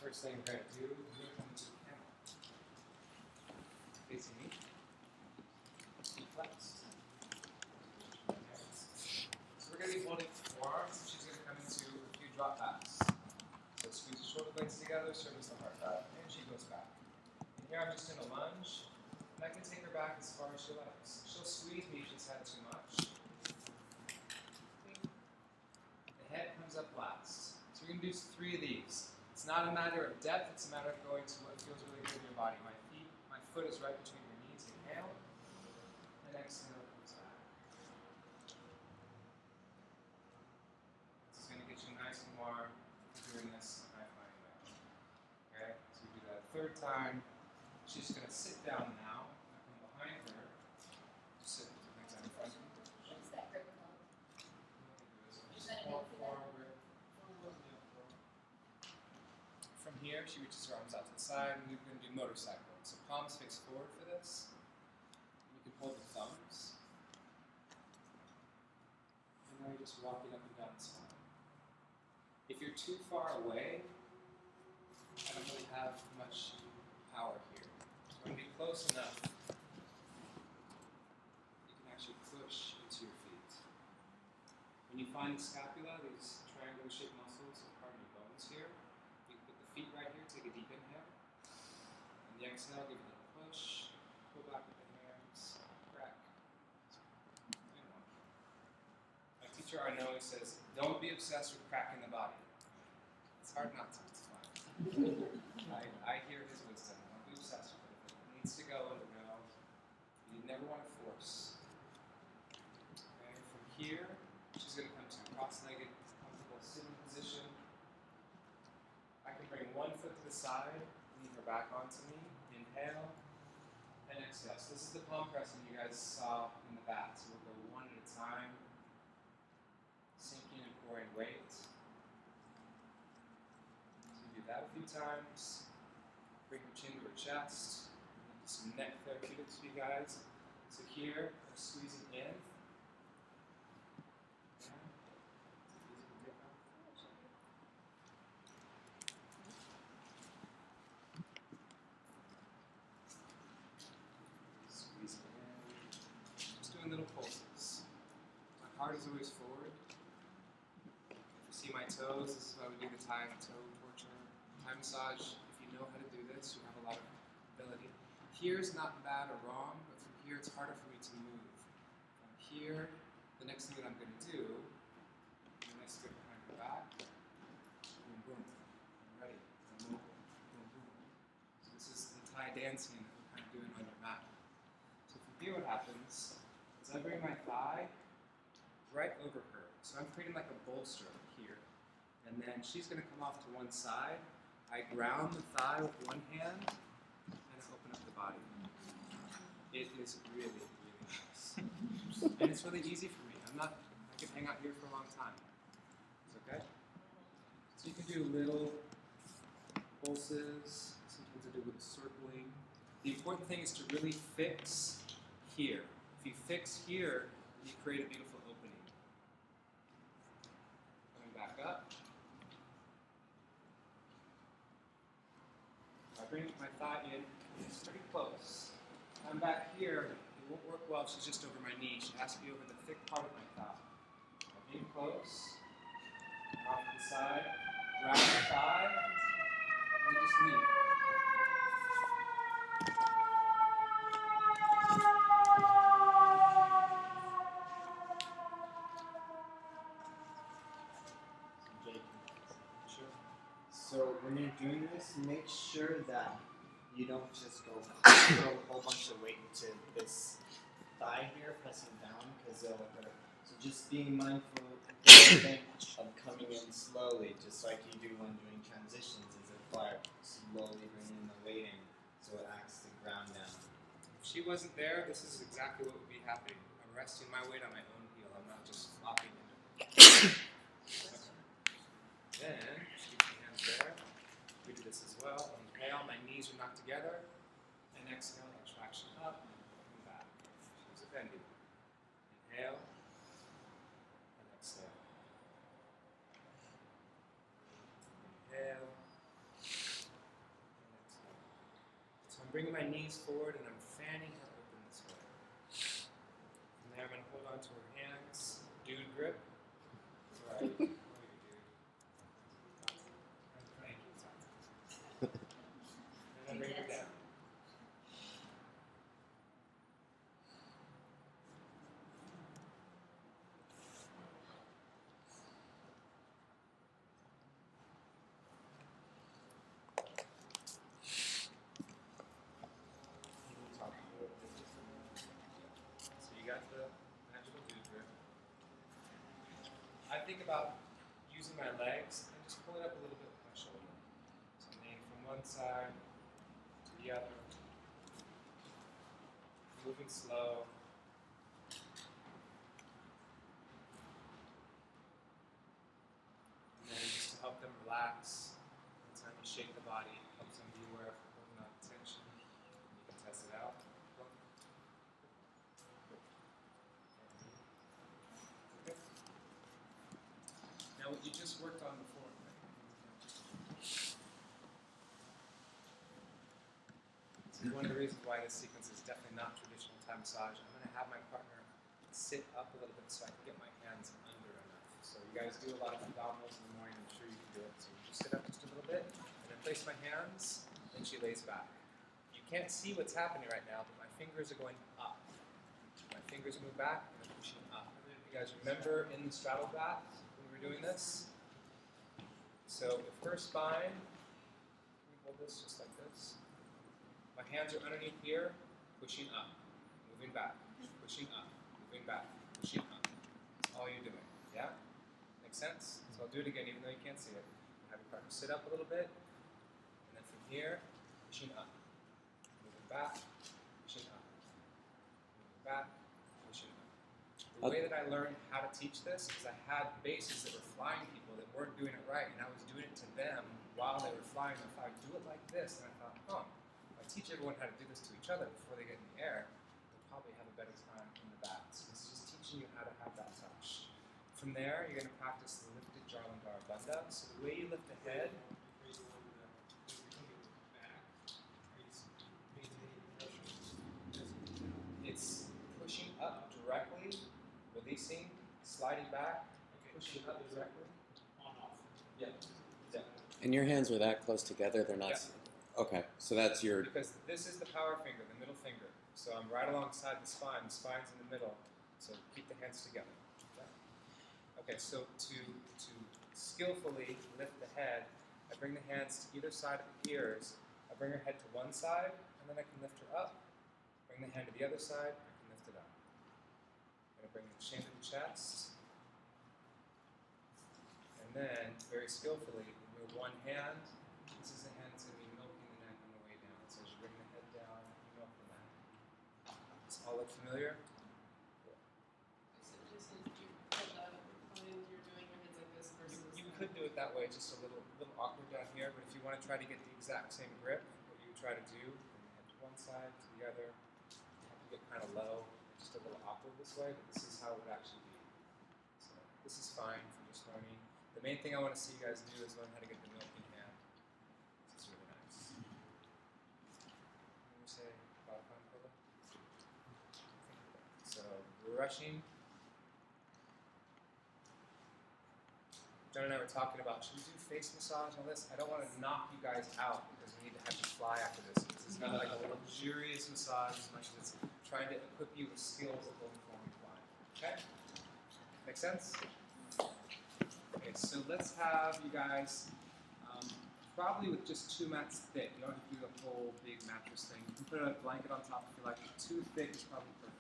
First thing we're going to do is we're going to come into the camel. Facing me. Feet flexed. Okay. So we're going to be holding forearms, and she's going to come into a few drop backs. So squeeze the shoulder blades together, service the heart back, and she goes back. And here I'm just in a lunge, and I can take her back as far as she likes. She'll squeeze me if she's had too much. The head comes up last. So we're going to do 3 of these. It's not a matter of depth, it's a matter of going to what feels really good in your body. My foot is right between your knees. Inhale, and exhale, comes back. This is going to get you nice and warm doing this in a high-flying way. Okay, so we do that a 3rd time. She's just going to sit down now. I come behind her. Just sit with her legs out in front of you. What's that grip called? Is that an Forearm grip. From here, she reaches her arms out to the side, and we're going to do motorcycle. So palms face forward for this. You can hold the thumbs. And now you're just walking up and down the spine. If you're too far away, I don't really have much power here. So I'm going to be close enough. You can actually push into your feet. When you find the scapula, these triangular shaped muscles are part of your bones here. Feet right here, take a deep inhale. And the exhale, give it a little push. Pull back with the hands. Crack. And 1. My teacher Arnaud says, don't be obsessed with cracking the body. It's hard not to, it's fine. I hear his wisdom. Don't be obsessed with it. If it needs to go, it'll go. You never want to force. Okay, from here, she's going to come to a cross-legged, comfortable sitting position. I can bring one foot to the side, lean her back onto me, inhale, and exhale. So this is the palm pressing you guys saw in the back. So we'll go one at a time, sinking and pouring weight. So we do that a few times. Bring her chin to her chest. Some neck therapeutics for you guys. So here, we're squeezing in. Little pulses. My heart is always forward. If you see my toes, this is why we do the Thai toe torture, Thai massage. If you know how to do this, you have a lot of ability. Here is not bad or wrong, but from here it's harder for me to move. From here, the next thing that I'm going to do, the next step behind your back, boom, boom. I'm ready. I'm mobile. Boom, boom. So this is the Thai dancing that we're kind of doing on your mat. So from here, what happens? I bring my thigh right over her. So I'm creating like a bolster here. And then she's going to come off to one side. I ground the thigh with one hand, and I open up the body. It is really, really nice. And it's really easy for me. I can hang out here for a long time. It's okay? So you can do little pulses. Sometimes I do a little circling. The important thing is to really fix here. If you fix here, you create a beautiful opening. Coming back up. I bring my thigh in, it's pretty close. I'm back here, it won't work well if she's just over my knee. She has to be over the thick part of my thigh. I'm being close, off to the side, round the thigh, and then just lean. So when you're doing this, make sure that you don't just go throw a whole bunch of weight into this thigh here, pressing down, because it'll hurt. So just being mindful of coming in slowly, just like you do when doing transitions, is apply slowly bringing the weight in so it acts to ground down. If she wasn't there, this is exactly what would be happening. I'm resting my weight on my own heel. I'm not just flopping into it. Then, keep my hands there. We do this as well. Inhale, my knees are knocked together. And exhale, traction up and back. She's offended. Inhale. And exhale. Inhale. bringing my knees forward and I'm fanning her open this way. From there, I'm going to hold on to her hands. Dude grip. That's right. Oh, you dude. Thank you. And then bring her down. So you got the natural dude grip. I think about using my legs and just pull it up a little bit with my shoulder. So I'm laying from one side to the other, moving slow. And then just to help them relax, anytime you shake the body, helps them be aware of holding on to tension. You can test it out. Okay. Now what you just worked on before, right? So one of the reasons why this sequence is definitely not traditional Thai massage, I'm going to have my partner sit up a little bit so I can get my hands under enough. So you guys do a lot of abdominals in the morning, I'm sure you can do it. So you just sit up just a little bit, and then place my hands, and she lays back. You can't see what's happening right now, but my fingers are going up. My fingers move back, and I'm pushing up. You guys remember in the straddle bath when we were doing this? So if her spine, we hold this just like this. My hands are underneath here, pushing up, moving back, pushing up, moving back, pushing up. That's all you're doing, yeah? Make sense? So I'll do it again even though you can't see it. Have your partner sit up a little bit, and then from here, pushing up, moving back, pushing up, moving back, pushing up. The way that I learned how to teach this is I had bases that were flying people that weren't doing it right, and I was doing it to them while they were flying. I thought, do it like this, and I thought, if I teach everyone how to do this to each other before they get in the air, they'll probably have a better time in the bath. So this is just teaching you how to have that touch. From there, you're going to practice the lifted Jarlandhar Bandha. So the way you lift the head, it's pushing up directly, releasing, sliding back, pushing up directly. On off. Yeah. Yeah. And your hands are that close together, they're not. Yeah. Okay, so that's your. Because this is the power finger, the middle finger. So I'm right alongside the spine's in the middle. So keep the hands together. Okay, so to skillfully lift the head, I bring the hands to either side of the ears. I bring her head to one side, and then I can lift her up. Bring the hand to the other side, I can lift it up. I'm going to bring the chin to the chest. And then, very skillfully, move one hand. This is the hand that's going to be milking the neck on the way down. So as you bring the head down, you milk the neck. Does all look familiar? You could do it that way, just a little awkward down here, but if you want to try to get the exact same grip, what you try to do, bring the head to one side, to the other, you have to get kind of low, just a little awkward this way, but this is how it would actually be. So this is fine for just learning. The main thing I want to see you guys do is learn how to get the milking hand. This is really nice. What do you say about Pamela? So brushing. John and I were talking about, should we do face massage and all this? I don't want to knock you guys out because we need to have you fly after this. This is not like a luxurious massage as much as it's trying to equip you with skills that will inform you flying. Okay? Make sense? Okay, so let's have you guys, probably with just 2 mats thick. You don't have to do the whole big mattress thing. You can put a blanket on top if you like. 2 thick is probably perfect.